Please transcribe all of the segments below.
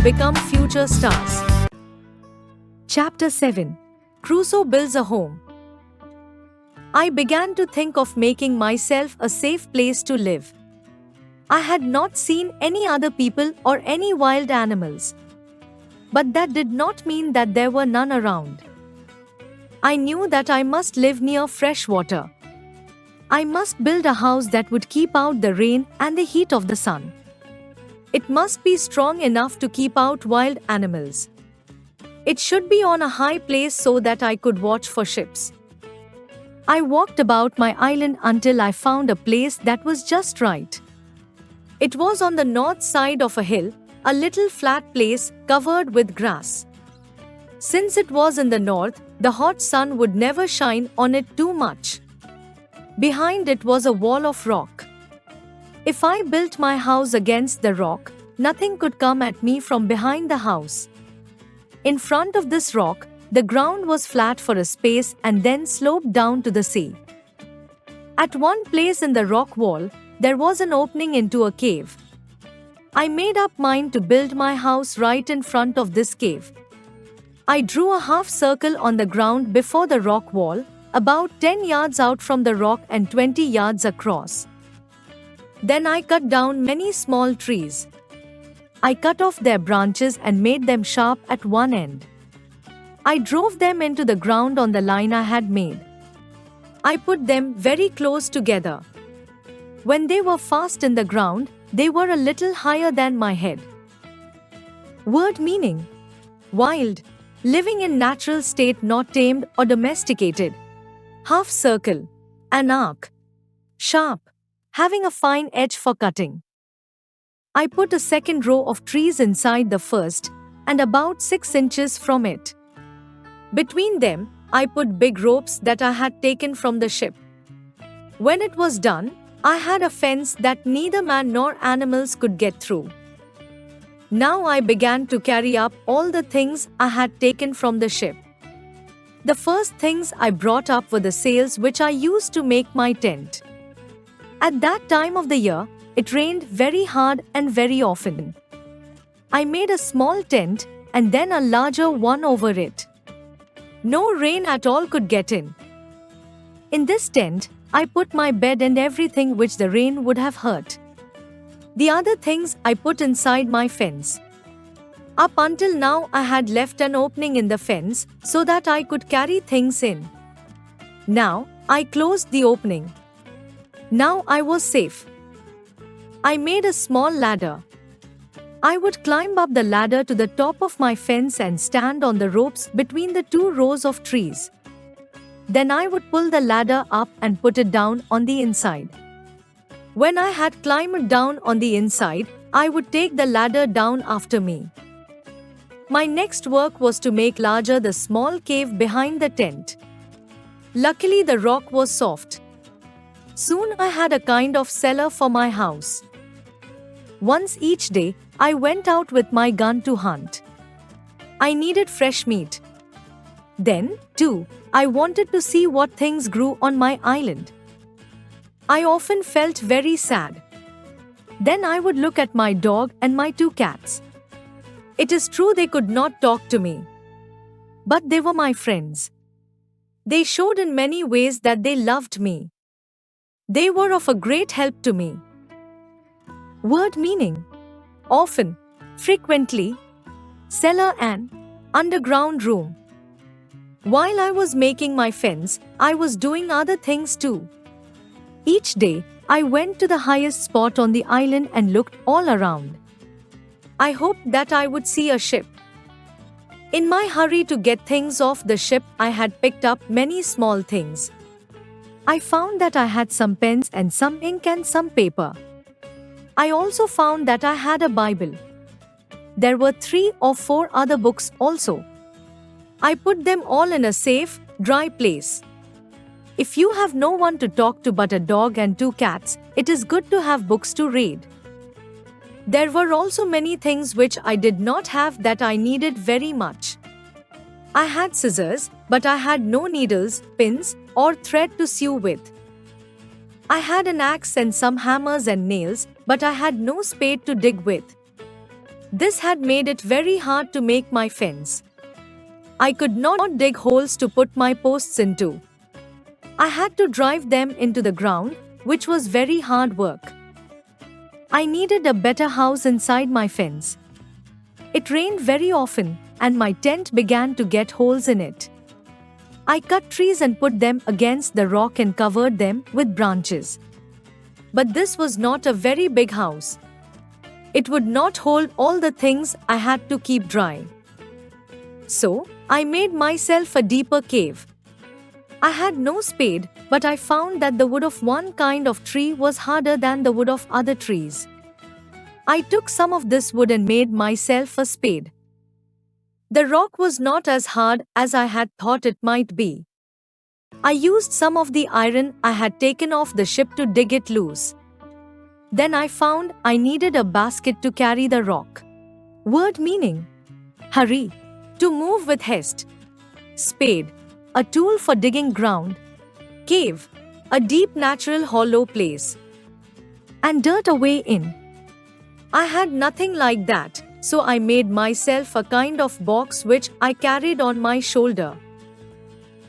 become future stars. Chapter 7. Crusoe builds a home. I began to think of making myself a safe place to live. I had not seen any other people or any wild animals. But that did not mean that there were none around. I knew that I must live near fresh water. I must build a house that would keep out the rain and the heat of the sun. It must be strong enough to keep out wild animals. It should be on a high place so that I could watch for ships. I walked about my island until I found a place that was just right. It was on the north side of a hill, a little flat place covered with grass. Since it was in the north, the hot sun would never shine on it too much. Behind it was a wall of rock. If I built my house against the rock, nothing could come at me from behind the house. In front of this rock, the ground was flat for a space and then sloped down to the sea. At one place in the rock wall, there was an opening into a cave. I made up mind to build my house right in front of this cave. I drew a half circle on the ground before the rock wall, about 10 yards out from the rock and 20 yards across. Then I cut down many small trees. I cut off their branches and made them sharp at one end. I drove them into the ground on the line I had made. I put them very close together. When they were fast in the ground, they were a little higher than my head. Word meaning: wild, living in natural state, not tamed or domesticated. Half circle, an arc. Sharp, having a fine edge for cutting. I put a second row of trees inside the first, and about 6 inches from it. Between them, I put big ropes that I had taken from the ship. When it was done, I had a fence that neither man nor animals could get through. Now I began to carry up all the things I had taken from the ship. The first things I brought up were the sails which I used to make my tent. At that time of the year, it rained very hard and very often. I made a small tent and then a larger one over it. No rain at all could get in. In this tent, I put my bed and everything which the rain would have hurt. The other things I put inside my fence. Up until now, I had left an opening in the fence so that I could carry things in. Now, I closed the opening. Now I was safe. I made a small ladder. I would climb up the ladder to the top of my fence and stand on the ropes between the 2 rows of trees. Then I would pull the ladder up and put it down on the inside. When I had climbed down on the inside, I would take the ladder down after me. My next work was to make larger the small cave behind the tent. Luckily, the rock was soft. Soon I had a kind of cellar for my house. Once each day, I went out with my gun to hunt. I needed fresh meat. Then, too, I wanted to see what things grew on my island. I often felt very sad. Then I would look at my dog and my 2 cats. It is true they could not talk to me. But they were my friends. They showed in many ways that they loved me. They were of a great help to me. Word meaning: often, frequently, cellar and underground room. While I was making my fence, I was doing other things too. Each day, I went to the highest spot on the island and looked all around. I hoped that I would see a ship. In my hurry to get things off the ship, I had picked up many small things. I found that I had some pens and some ink and some paper. I also found that I had a Bible. There were 3 or 4 other books also. I put them all in a safe, dry place. If you have no one to talk to but a dog and 2 cats, it is good to have books to read. There were also many things which I did not have that I needed very much. I had scissors, but I had no needles, pins, or thread to sew with. I had an axe and some hammers and nails, but I had no spade to dig with. This had made it very hard to make my fence. I could not dig holes to put my posts into. I had to drive them into the ground, which was very hard work. I needed a better house inside my fence. It rained very often, and my tent began to get holes in it. I cut trees and put them against the rock and covered them with branches. But this was not a very big house. It would not hold all the things I had to keep dry. So, I made myself a deeper cave. I had no spade, but I found that the wood of one kind of tree was harder than the wood of other trees. I took some of this wood and made myself a spade. The rock was not as hard as I had thought it might be. I used some of the iron I had taken off the ship to dig it loose. Then I found I needed a basket to carry the rock. Word meaning: hurry, to move with haste. Spade, a tool for digging ground. Cave, a deep natural hollow place. And dirt a way in. I had nothing like that, so I made myself a kind of box which I carried on my shoulder.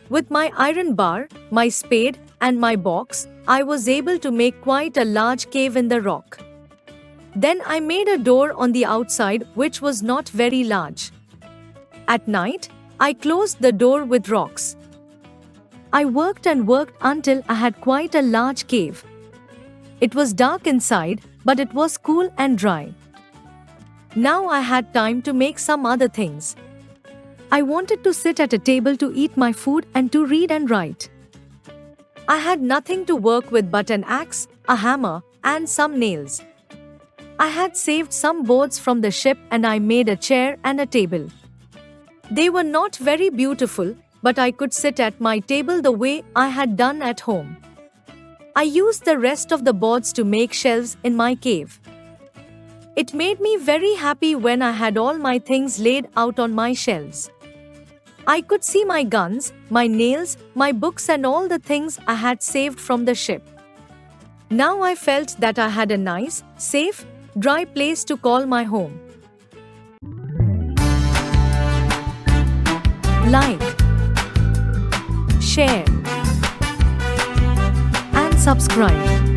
With my iron bar, my spade, and my box, I was able to make quite a large cave in the rock. Then I made a door on the outside which was not very large. At night, I closed the door with rocks. I worked and worked until I had quite a large cave. It was dark inside, but it was cool and dry. Now I had time to make some other things. I wanted to sit at a table to eat my food and to read and write. I had nothing to work with but an axe, a hammer, and some nails. I had saved some boards from the ship and I made a chair and a table. They were not very beautiful, but I could sit at my table the way I had done at home. I used the rest of the boards to make shelves in my cave. It made me very happy when I had all my things laid out on my shelves. I could see my guns, my nails, my books and all the things I had saved from the ship. Now I felt that I had a nice, safe, dry place to call my home. Like, share, and subscribe.